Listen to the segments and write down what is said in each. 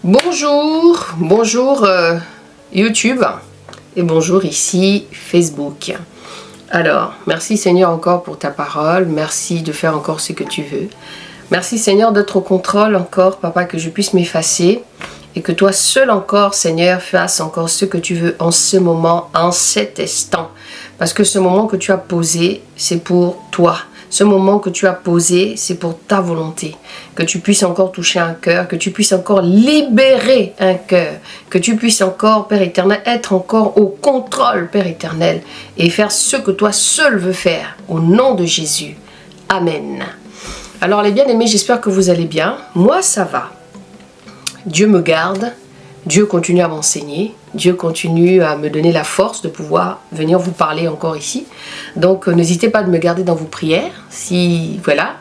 Bonjour, bonjour YouTube et bonjour ici Facebook. Alors, merci Seigneur encore pour ta parole, merci de faire encore ce que tu veux. Merci Seigneur d'être au contrôle encore, Papa, que je puisse m'effacer et que toi seul encore Seigneur fasses encore ce que tu veux en ce moment, en cet instant. Parce que ce moment que tu as posé, c'est pour toi. Ce moment que tu as posé, c'est pour ta volonté. Que tu puisses encore toucher un cœur, que tu puisses encore libérer un cœur, que tu puisses encore, Père éternel, être encore au contrôle, Père éternel, et faire ce que toi seul veux faire, au nom de Jésus. Amen. Alors les bien-aimés, j'espère que vous allez bien. Moi, ça va. Dieu me garde, Dieu continue à m'enseigner, Dieu continue à me donner la force de pouvoir venir vous parler encore ici. Donc n'hésitez pas à me garder dans vos prières, si voilà,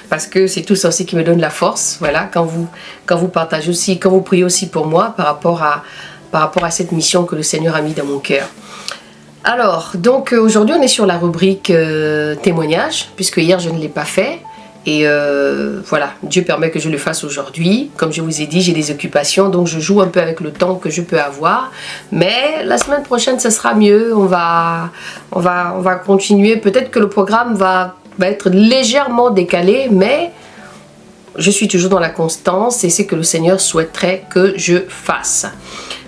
parce que c'est tout ça aussi qui me donne la force. Voilà, quand vous partagez aussi, quand vous priez aussi pour moi par rapport à cette mission que le Seigneur a mis dans mon cœur. Alors, donc aujourd'hui on est sur la rubrique témoignage, puisque hier je ne l'ai pas fait. Et voilà, Dieu permet que je le fasse aujourd'hui. Comme je vous ai dit, j'ai des occupations, donc je joue un peu avec le temps que je peux avoir. Mais la semaine prochaine, ce sera mieux. On va continuer. Peut-être que le programme va être légèrement décalé, mais je suis toujours dans la constance et c'est que le Seigneur souhaiterait que je fasse.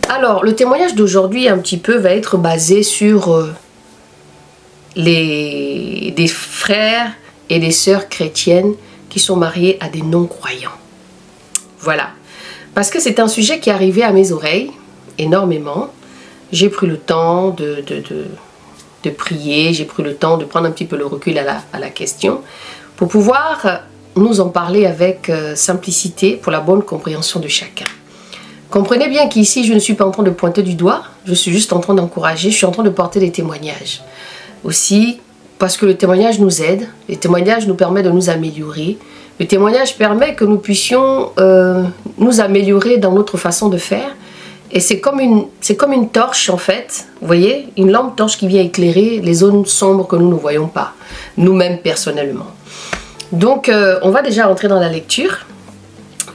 Alors, le témoignage d'aujourd'hui, un petit peu, va être basé sur des frères et des sœurs chrétiennes qui sont mariées à des non-croyants. Voilà. Parce que c'est un sujet qui est arrivé à mes oreilles énormément. J'ai pris le temps de prier, j'ai pris le temps de prendre un petit peu le recul à la question pour pouvoir nous en parler avec simplicité pour la bonne compréhension de chacun. Comprenez bien qu'ici, je ne suis pas en train de pointer du doigt, je suis juste en train d'encourager, je suis en train de porter des témoignages. Aussi, parce que le témoignage nous aide, le témoignage nous permet de nous améliorer, le témoignage permet que nous puissions nous améliorer dans notre façon de faire. Et c'est comme une torche en fait, vous voyez, une lampe torche qui vient éclairer les zones sombres que nous ne voyons pas, nous-mêmes personnellement. Donc on va déjà rentrer dans la lecture.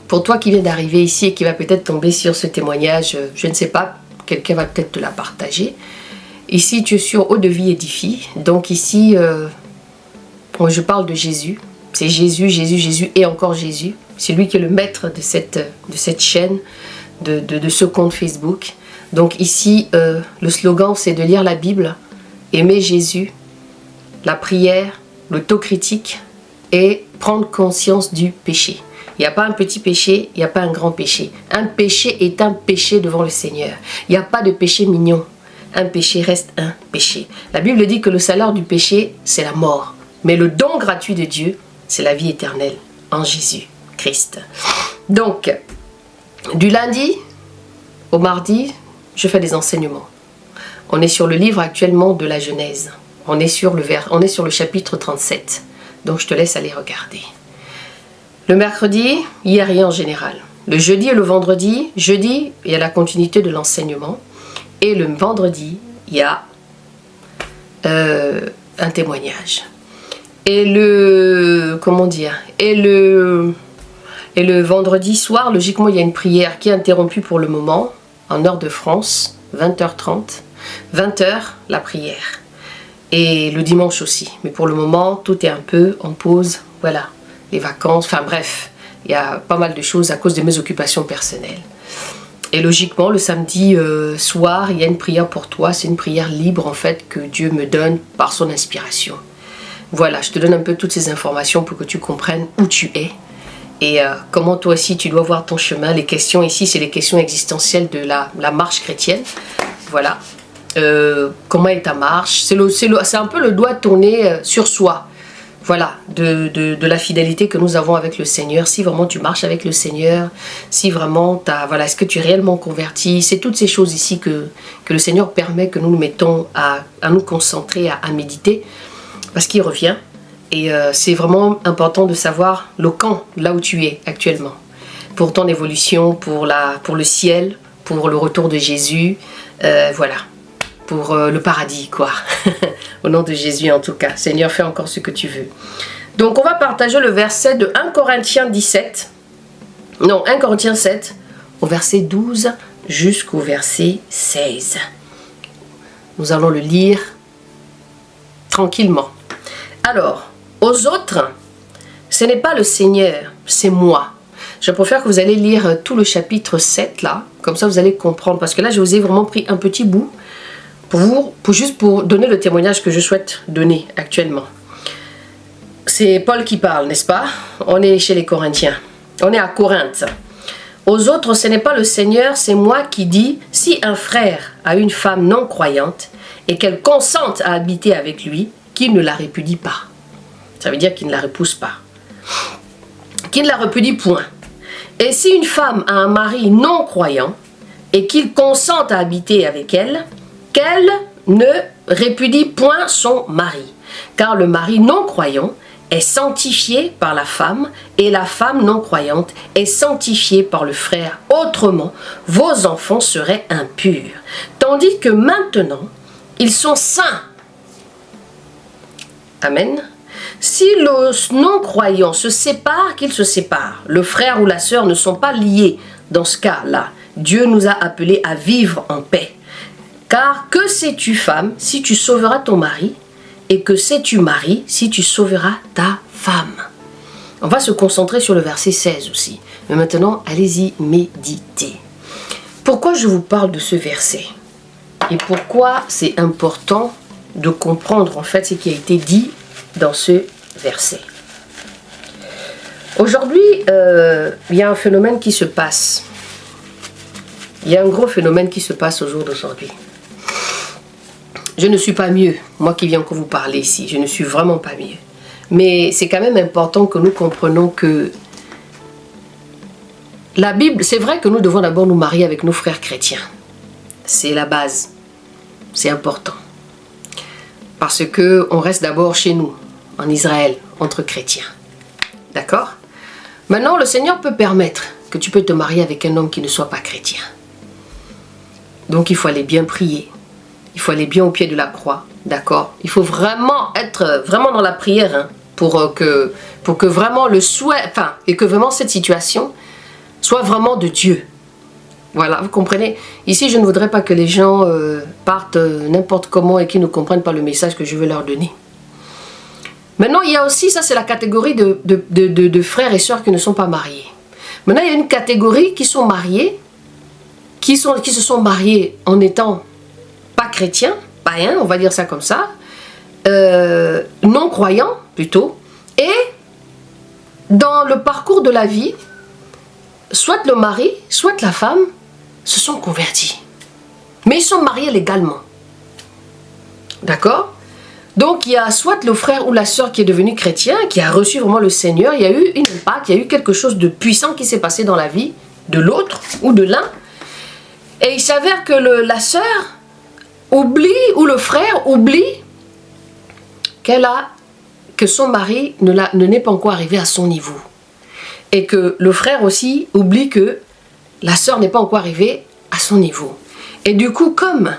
Pour toi qui viens d'arriver ici et qui va peut-être tomber sur ce témoignage, je ne sais pas, quelqu'un va peut-être te la partager. Ici, tu es sur Eau de Vie Édifie. Donc ici, je parle de Jésus. C'est Jésus, Jésus, Jésus et encore Jésus. C'est lui qui est le maître de cette chaîne, de ce compte Facebook. Donc ici, le slogan, c'est de lire la Bible, aimer Jésus, la prière, l'autocritique et prendre conscience du péché. Il n'y a pas un petit péché, il n'y a pas un grand péché. Un péché est un péché devant le Seigneur. Il n'y a pas de péché mignon. Un péché reste un péché. La Bible dit que le salaire du péché, c'est la mort. Mais le don gratuit de Dieu, c'est la vie éternelle en Jésus-Christ. Donc, du lundi au mardi, je fais des enseignements. On est sur le livre actuellement de la Genèse. On est sur le chapitre 37. Donc, je te laisse aller regarder. Le mercredi, il n'y a rien en général. Le jeudi et le vendredi, jeudi, il y a la continuité de l'enseignement. Et le vendredi, il y a un témoignage. Et le vendredi soir, logiquement, il y a une prière qui est interrompue pour le moment, en heure de France, 20h30. 20h, la prière. Et le dimanche aussi. Mais pour le moment, tout est un peu en pause. Voilà, les vacances, enfin bref, il y a pas mal de choses à cause de mes occupations personnelles. Et logiquement, le samedi soir, il y a une prière pour toi. C'est une prière libre, en fait, que Dieu me donne par son inspiration. Voilà, je te donne un peu toutes ces informations pour que tu comprennes où tu es. Et comment toi aussi, tu dois voir ton chemin. Les questions ici, c'est les questions existentielles de la marche chrétienne. Voilà. Comment est ta marche? C'est un peu le doigt tourné sur soi. Voilà, de la fidélité que nous avons avec le Seigneur. Si vraiment tu marches avec le Seigneur, si vraiment est-ce que tu es réellement converti? C'est toutes ces choses ici que le Seigneur permet que nous nous mettons à nous concentrer, à méditer, parce qu'il revient. Et c'est vraiment important de savoir le camp, là où tu es actuellement, pour ton évolution, pour le ciel, pour le retour de Jésus, voilà. Pour le paradis, quoi. Au nom de Jésus, en tout cas. Seigneur, fais encore ce que tu veux. Donc, on va partager le verset de 1 Corinthiens 17. Non, 1 Corinthiens 7, au verset 12 jusqu'au verset 16. Nous allons le lire tranquillement. Alors, aux autres, ce n'est pas le Seigneur, c'est moi. Je préfère que vous allez lire tout le chapitre 7 là, comme ça vous allez comprendre, parce que là je vous ai vraiment pris un petit bout juste pour donner le témoignage que je souhaite donner actuellement. C'est Paul qui parle, n'est-ce pas? On est chez les Corinthiens, on est à Corinthe. Aux autres, ce n'est pas le Seigneur, c'est moi qui dis, si un frère a une femme non croyante et qu'elle consente à habiter avec lui, qu'il ne la répudie pas. Ça veut dire qu'il ne la repousse pas. Qu'il ne la repudie point. Et si une femme a un mari non croyant et qu'il consente à habiter avec elle, qu'elle ne répudie point son mari. Car le mari non croyant est sanctifié par la femme et la femme non croyante est sanctifiée par le frère. Autrement, vos enfants seraient impurs. Tandis que maintenant, ils sont saints. Amen. Si le non-croyant se sépare, qu'il se sépare. Le frère ou la sœur ne sont pas liés. Dans ce cas-là, Dieu nous a appelés à vivre en paix. Car que sais-tu, femme, si tu sauveras ton mari? Et que sais-tu, mari, si tu sauveras ta femme? On va se concentrer sur le verset 16 aussi. Mais maintenant, allez-y méditer. Pourquoi je vous parle de ce verset? Et pourquoi c'est important de comprendre en fait ce qui a été dit dans ce verset? Aujourd'hui, il y a un phénomène qui se passe. Il y a un gros phénomène qui se passe au jour d'aujourd'hui. Je ne suis pas mieux, moi qui viens que vous parler ici, je ne suis vraiment pas mieux. Mais c'est quand même important que nous comprenions que la Bible, c'est vrai que nous devons d'abord nous marier avec nos frères chrétiens. C'est la base, c'est important. Parce qu'on reste d'abord chez nous, en Israël, entre chrétiens. D'accord? Maintenant, le Seigneur peut permettre que tu peux te marier avec un homme qui ne soit pas chrétien. Donc il faut aller bien prier. Il faut aller bien au pied de la croix, d'accord? Il faut vraiment être vraiment dans la prière hein, pour que vraiment le souhait, et que vraiment cette situation soit vraiment de Dieu. Voilà, vous comprenez? Ici, je ne voudrais pas que les gens partent n'importe comment et qu'ils ne comprennent pas le message que je veux leur donner. Maintenant, il y a aussi, ça c'est la catégorie de frères et sœurs qui ne sont pas mariés. Maintenant, il y a une catégorie qui sont mariés, qui se sont mariés en étant pas chrétiens, païens, on va dire ça comme ça, non-croyants plutôt, et dans le parcours de la vie, soit le mari, soit la femme se sont convertis. Mais ils sont mariés légalement. D'accord? Donc il y a soit le frère ou la sœur qui est devenu chrétien, qui a reçu vraiment le Seigneur, il y a eu une impact, il y a eu quelque chose de puissant qui s'est passé dans la vie de l'autre ou de l'un. Et il s'avère que la sœur oublie, ou le frère oublie que son mari ne n'est pas encore arrivé à son niveau. Et que le frère aussi oublie que la sœur n'est pas encore arrivée à son niveau. Et du coup, comme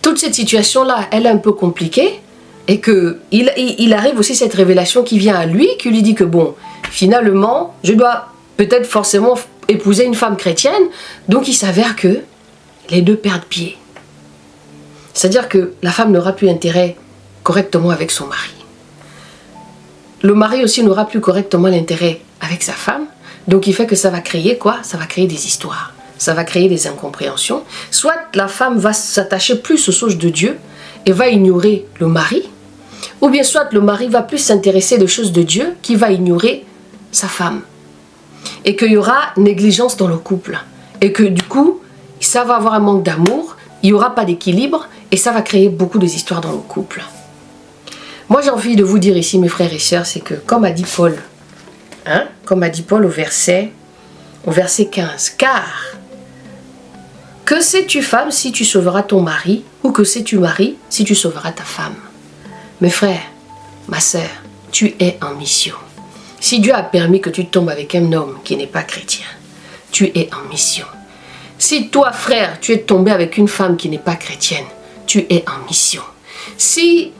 toute cette situation-là, elle est un peu compliquée, et qu'il arrive aussi cette révélation qui vient à lui, qui lui dit que bon, finalement, je dois peut-être forcément épouser une femme chrétienne, donc il s'avère que les deux perdent pied. C'est-à-dire que la femme n'aura plus intérêt correctement avec son mari. Le mari aussi n'aura plus correctement l'intérêt avec sa femme. Donc il fait que ça va créer quoi? Ça va créer des histoires. Ça va créer des incompréhensions. Soit la femme va s'attacher plus aux choses de Dieu et va ignorer le mari. Ou bien soit le mari va plus s'intéresser aux choses de Dieu qui va ignorer sa femme. Et qu'il y aura négligence dans le couple. Et que du coup, ça va avoir un manque d'amour. Il n'y aura pas d'équilibre. Et ça va créer beaucoup d'histoires dans le couple. Moi, j'ai envie de vous dire ici, mes frères et sœurs, c'est que, comme a dit Paul, comme a dit Paul au verset 15, car que sais-tu, femme, si tu sauveras ton mari, ou que sais-tu, mari, si tu sauveras ta femme? Mes frères, ma sœur, tu es en mission. Si Dieu a permis que tu tombes avec un homme qui n'est pas chrétien, tu es en mission. Si toi, frère, tu es tombé avec une femme qui n'est pas chrétienne, tu es en mission. Si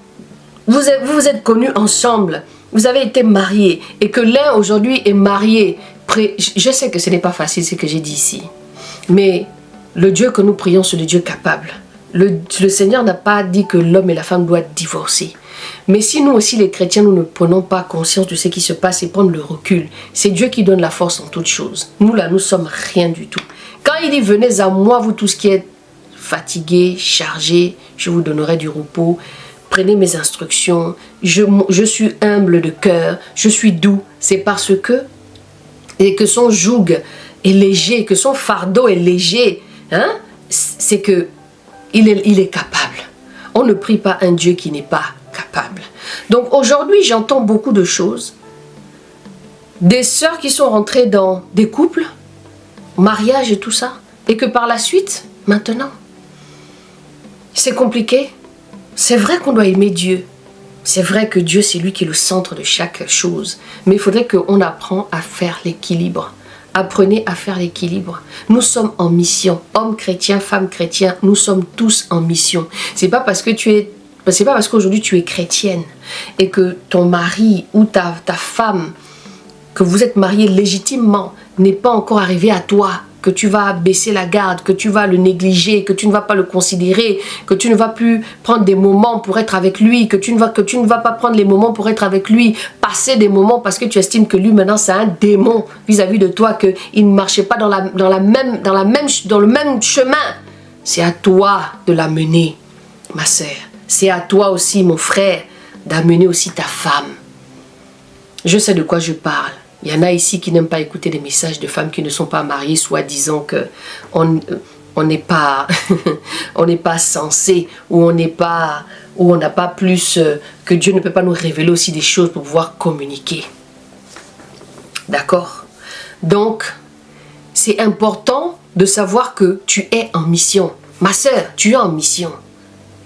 vous êtes connus ensemble, vous avez été mariés, et que l'un aujourd'hui est marié, je sais que ce n'est pas facile ce que j'ai dit ici. Mais le Dieu que nous prions, c'est le Dieu capable. Le Seigneur n'a pas dit que l'homme et la femme doivent divorcer. Mais si nous aussi les chrétiens, nous ne prenons pas conscience de ce qui se passe et prendre le recul, c'est Dieu qui donne la force en toutes choses. Nous là, nous sommes rien du tout. Quand il dit venez à moi, vous tous qui êtes fatigués, chargés, je vous donnerai du repos. Prenez mes instructions, je suis humble de cœur, je suis doux. C'est parce que, et que son joug est léger, que son fardeau est léger, hein? C'est que il est capable. On ne prie pas un Dieu qui n'est pas capable. Donc aujourd'hui, j'entends beaucoup de choses. Des sœurs qui sont rentrées dans des couples, mariage et tout ça, et que par la suite, maintenant, c'est compliqué. C'est vrai qu'on doit aimer Dieu. C'est vrai que Dieu, c'est lui qui est le centre de chaque chose. Mais il faudrait qu'on apprenne à faire l'équilibre. Apprenez à faire l'équilibre. Nous sommes en mission. Hommes chrétiens, femmes chrétiens, nous sommes tous en mission. C'est pas parce qu'aujourd'hui tu es chrétienne et que ton mari ou ta femme, que vous êtes mariés légitimement, n'est pas encore arrivé à toi, que tu vas baisser la garde, que tu vas le négliger, que tu ne vas pas le considérer, que tu ne vas plus prendre des moments pour être avec lui, que tu ne vas pas prendre les moments pour être avec lui, passer des moments parce que tu estimes que lui maintenant c'est un démon vis-à-vis de toi, qu'il ne marchait pas dans le même chemin. C'est à toi de l'amener, ma sœur. C'est à toi aussi, mon frère, d'amener aussi ta femme. Je sais de quoi je parle. Il y en a ici qui n'aiment pas écouter des messages de femmes qui ne sont pas mariées, soit disant qu'on n'est pas on n'est pas censé, ou on n'a pas plus, que Dieu ne peut pas nous révéler aussi des choses pour pouvoir communiquer. D'accord? Donc, c'est important de savoir que tu es en mission. Ma soeur, tu es en mission.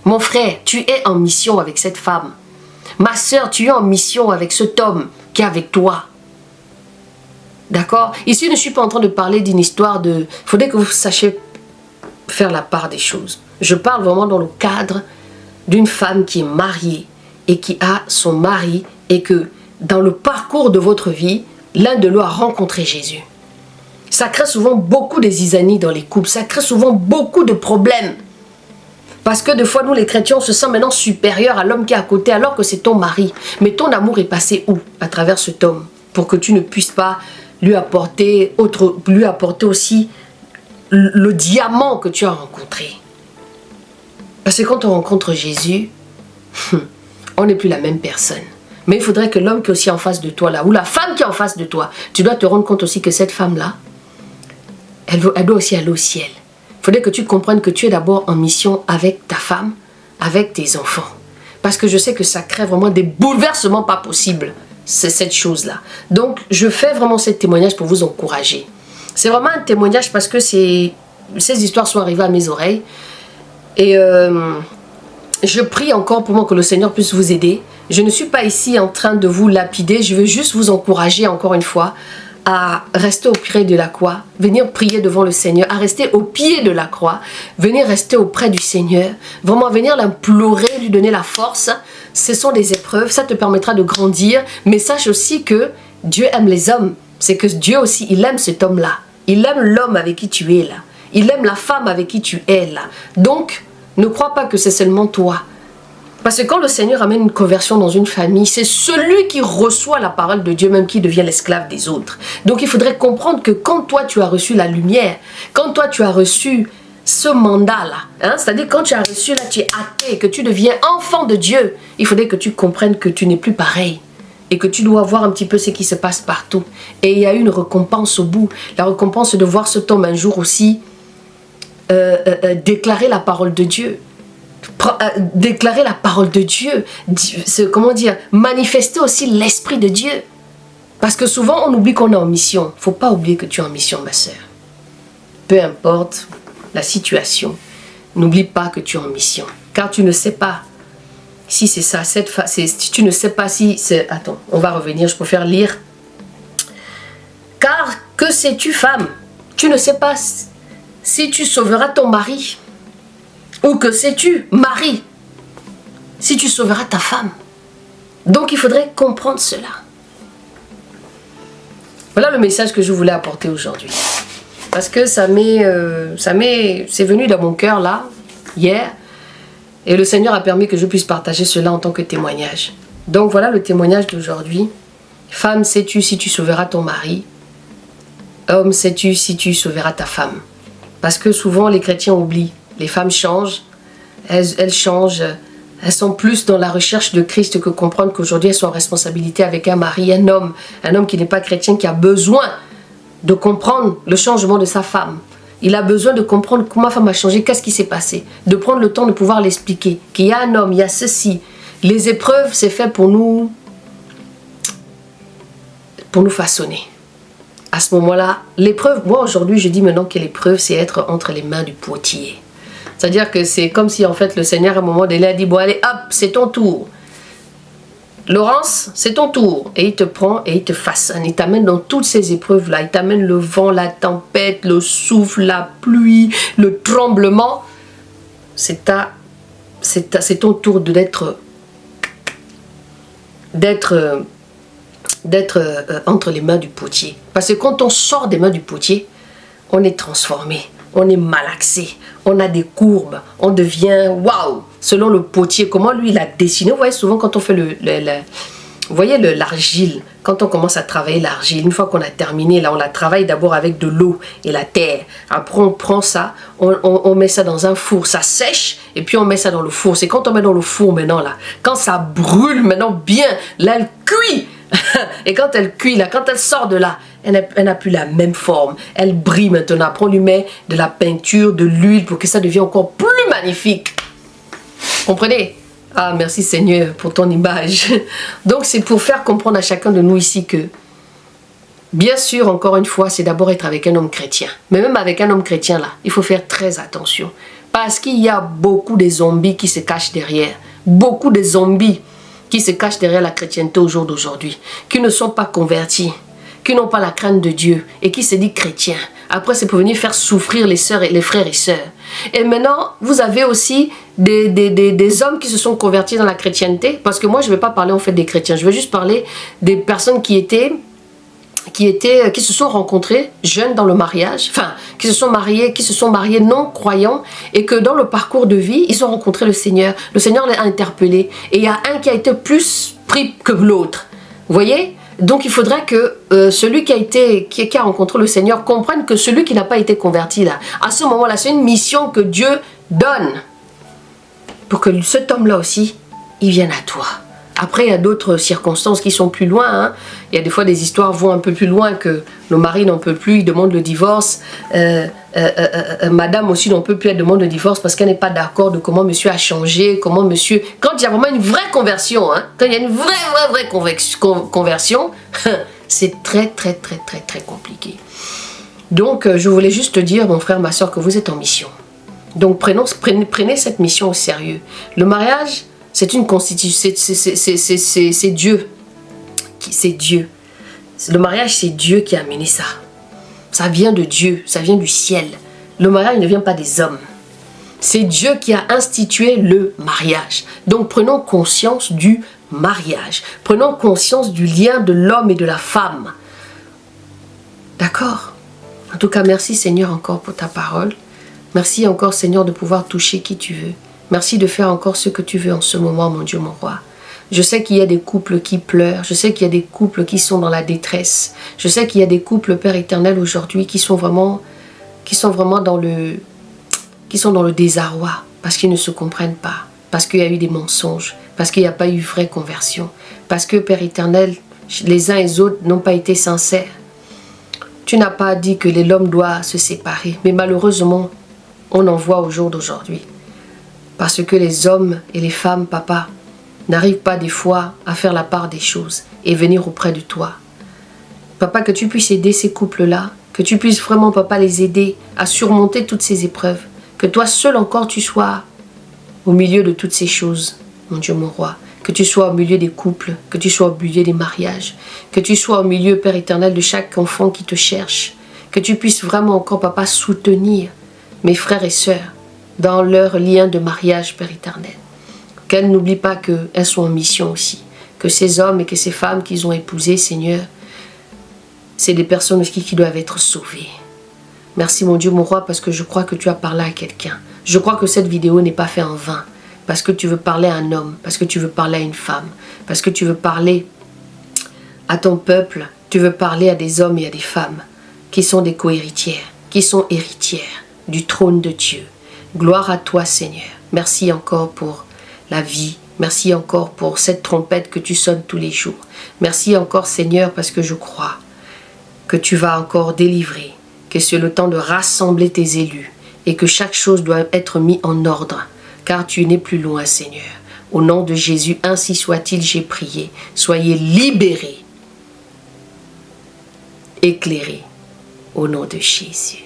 Mon frère, tu es en mission avec cette femme. Ma soeur, tu es en mission avec cet homme qui est avec toi. D'accord? Ici, je ne suis pas en train de parler d'une histoire de... Il faudrait que vous sachiez faire la part des choses. Je parle vraiment dans le cadre d'une femme qui est mariée et qui a son mari et que dans le parcours de votre vie, l'un de l'autre a rencontré Jésus. Ça crée souvent beaucoup de zizanie dans les couples. Ça crée souvent beaucoup de problèmes. Parce que des fois, nous les chrétiens, on se sent maintenant supérieur à l'homme qui est à côté alors que c'est ton mari. Mais ton amour est passé où? À travers cet homme. Pour que tu ne puisses pas lui apporter aussi le diamant que tu as rencontré. Parce que quand on rencontre Jésus, on n'est plus la même personne. Mais il faudrait que l'homme qui est aussi en face de toi là, ou la femme qui est en face de toi, tu dois te rendre compte aussi que cette femme-là, elle doit aussi aller au ciel. Il faudrait que tu comprennes que tu es d'abord en mission avec ta femme, avec tes enfants. Parce que je sais que ça crée vraiment des bouleversements pas possibles. C'est cette chose-là. Donc, je fais vraiment ce témoignage pour vous encourager. C'est vraiment un témoignage parce que ces histoires sont arrivées à mes oreilles. Et je prie encore pour moi que le Seigneur puisse vous aider. Je ne suis pas ici en train de vous lapider. Je veux juste vous encourager encore une fois à rester au pied de la croix, venir prier devant le Seigneur, à rester au pied de la croix, venir rester auprès du Seigneur, vraiment venir l'implorer, lui donner la force. Ce sont des épreuves, ça te permettra de grandir, mais sache aussi que Dieu aime les hommes. C'est que Dieu aussi, il aime cet homme-là. Il aime l'homme avec qui tu es là. Il aime la femme avec qui tu es là. Donc, ne crois pas que c'est seulement toi. Parce que quand le Seigneur amène une conversion dans une famille, c'est celui qui reçoit la parole de Dieu même qui devient l'esclave des autres. Donc il faudrait comprendre que quand toi tu as reçu la lumière, quand toi tu as reçu ce mandat-là, hein, c'est-à-dire quand tu as reçu là, tu es athée, que tu deviens enfant de Dieu, il faudrait que tu comprennes que tu n'es plus pareil. Et que tu dois voir un petit peu ce qui se passe partout. Et il y a une récompense au bout. La récompense de voir cet homme un jour aussi déclarer la parole de Dieu. Déclarer la parole de Dieu, comment dire, manifester aussi l'esprit de Dieu. Parce que souvent on oublie qu'on est en mission. Il ne faut pas oublier que tu es en mission, ma soeur. Peu importe la situation, n'oublie pas que tu es en mission. Car tu ne sais pas si c'est ça, tu ne sais pas si c'est... Attends, on va revenir, je préfère lire. Car que sais-tu, femme? Tu ne sais pas si tu sauveras ton mari. Ou que sais-tu, mari, si tu sauveras ta femme. Donc il faudrait comprendre cela. Voilà le message que je voulais apporter aujourd'hui. Parce que c'est venu dans mon cœur là, hier. Et le Seigneur a permis que je puisse partager cela en tant que témoignage. Donc voilà le témoignage d'aujourd'hui. Femme, sais-tu si tu sauveras ton mari? Homme, sais-tu si tu sauveras ta femme? Parce que souvent les chrétiens oublient. Les femmes changent, elles changent, elles sont plus dans la recherche de Christ que comprendre qu'aujourd'hui elles sont en responsabilité avec un mari, un homme qui n'est pas chrétien, qui a besoin de comprendre le changement de sa femme. Il a besoin de comprendre comment ma femme a changé, qu'est-ce qui s'est passé, de prendre le temps de pouvoir l'expliquer, qu'il y a un homme, il y a ceci. Les épreuves, c'est fait pour nous façonner. À ce moment-là, l'épreuve, moi aujourd'hui, je dis maintenant que l'épreuve, c'est être entre les mains du potier. C'est-à-dire que c'est comme si en fait le Seigneur à un moment donné a dit, bon allez hop, c'est ton tour. Laurence, c'est ton tour. Et il te prend et il te façonne. Il t'amène dans toutes ces épreuves-là. Il t'amène le vent, la tempête, le souffle, la pluie, le tremblement. C'est ton tour d'être entre les mains du potier. Parce que quand on sort des mains du potier, on est transformé, on est malaxé, on a des courbes, on devient waouh. Selon le potier, comment lui il a dessiné. Vous voyez souvent quand on fait vous voyez l'argile, quand on commence à travailler l'argile, une fois qu'on a terminé, là on la travaille d'abord avec de l'eau et la terre. Après on prend ça, on met ça dans un four, ça sèche et puis on met ça dans le four. C'est quand on met dans le four maintenant là, quand ça brûle maintenant bien, là elle cuit. Et quand elle cuit là, quand elle sort de là, elle n'a plus la même forme. Elle brille maintenant. Après on lui met de la peinture, de l'huile pour que ça devienne encore plus magnifique. Comprenez? Ah, merci Seigneur pour ton image. Donc c'est pour faire comprendre à chacun de nous ici que, bien sûr, encore une fois, c'est d'abord être avec un homme chrétien. Mais même avec un homme chrétien là, il faut faire très attention. Parce qu'il y a beaucoup de zombies qui se cachent derrière. Beaucoup de zombies qui se cachent derrière la chrétienté au jour d'aujourd'hui. Qui ne sont pas convertis. Qui n'ont pas la crainte de Dieu et qui se dit chrétien. Après, c'est pour venir faire souffrir les sœurs et les frères et sœurs. Et maintenant, vous avez aussi des hommes qui se sont convertis dans la chrétienté. Parce que moi, je ne vais pas parler en fait des chrétiens. Je vais juste parler des personnes qui se sont rencontrés jeunes dans le mariage, enfin, qui se sont mariés non croyants et que dans le parcours de vie, ils ont rencontré le Seigneur. Le Seigneur les a interpellés et il y a un qui a été plus pris que l'autre. Vous voyez? Donc il faudrait que celui qui a rencontré le Seigneur comprenne que celui qui n'a pas été converti là, à ce moment-là, c'est une mission que Dieu donne pour que cet homme-là aussi, il vienne à toi. Après, il y a d'autres circonstances qui sont plus loin. Hein. Il y a des fois des histoires vont un peu plus loin que le mari n'en peut plus, il demande le divorce. Madame aussi n'en peut plus, elle demande le divorce parce qu'elle n'est pas d'accord de comment monsieur a changé, comment monsieur... Quand il y a vraiment une vraie conversion, hein, quand il y a une vraie conversion, c'est très compliqué. Donc, je voulais juste te dire, mon frère, ma soeur, que vous êtes en mission. Donc, prenez cette mission au sérieux. Le mariage... c'est une constitution, c'est Dieu. C'est Dieu. Le mariage, c'est Dieu qui a amené ça. Ça vient de Dieu, ça vient du ciel. Le mariage ne vient pas des hommes. C'est Dieu qui a institué le mariage. Donc prenons conscience du mariage. Prenons conscience du lien de l'homme et de la femme. D'accord? En tout cas, merci Seigneur encore pour ta parole. Merci encore Seigneur de pouvoir toucher qui tu veux. Merci de faire encore ce que tu veux en ce moment, mon Dieu, mon roi. Je sais qu'il y a des couples qui pleurent. Je sais qu'il y a des couples qui sont dans la détresse. Je sais qu'il y a des couples, Père éternel, aujourd'hui qui sont vraiment dans le désarroi. Parce qu'ils ne se comprennent pas. Parce qu'il y a eu des mensonges. Parce qu'il n'y a pas eu vraie conversion. Parce que, Père éternel, les uns et les autres n'ont pas été sincères. Tu n'as pas dit que l'homme doit se séparer. Mais malheureusement, on en voit au jour d'aujourd'hui. Parce que les hommes et les femmes, papa, n'arrivent pas des fois à faire la part des choses et venir auprès de toi. Papa, que tu puisses aider ces couples-là, que tu puisses vraiment, papa, les aider à surmonter toutes ces épreuves. Que toi seul encore, tu sois au milieu de toutes ces choses, mon Dieu, mon roi. Que tu sois au milieu des couples, que tu sois au milieu des mariages, que tu sois au milieu, Père éternel, de chaque enfant qui te cherche. Que tu puisses vraiment encore, papa, soutenir mes frères et sœurs dans leur lien de mariage, Père éternel. Qu'elles n'oublient pas qu'elles sont en mission aussi. Que ces hommes et que ces femmes qu'ils ont épousés, Seigneur, c'est des personnes aussi qui doivent être sauvées. Merci mon Dieu, mon roi, parce que je crois que tu as parlé à quelqu'un. Je crois que cette vidéo n'est pas faite en vain. Parce que tu veux parler à un homme, parce que tu veux parler à une femme, parce que tu veux parler à ton peuple, tu veux parler à des hommes et à des femmes qui sont des co-héritières, qui sont héritières du trône de Dieu. Gloire à toi Seigneur. Merci encore pour la vie. Merci encore pour cette trompette que tu sonnes tous les jours. Merci encore Seigneur parce que je crois que tu vas encore délivrer, que c'est le temps de rassembler tes élus et que chaque chose doit être mise en ordre, car tu n'es plus loin Seigneur. Au nom de Jésus, ainsi soit-il, j'ai prié. Soyez libérés, éclairés, au nom de Jésus.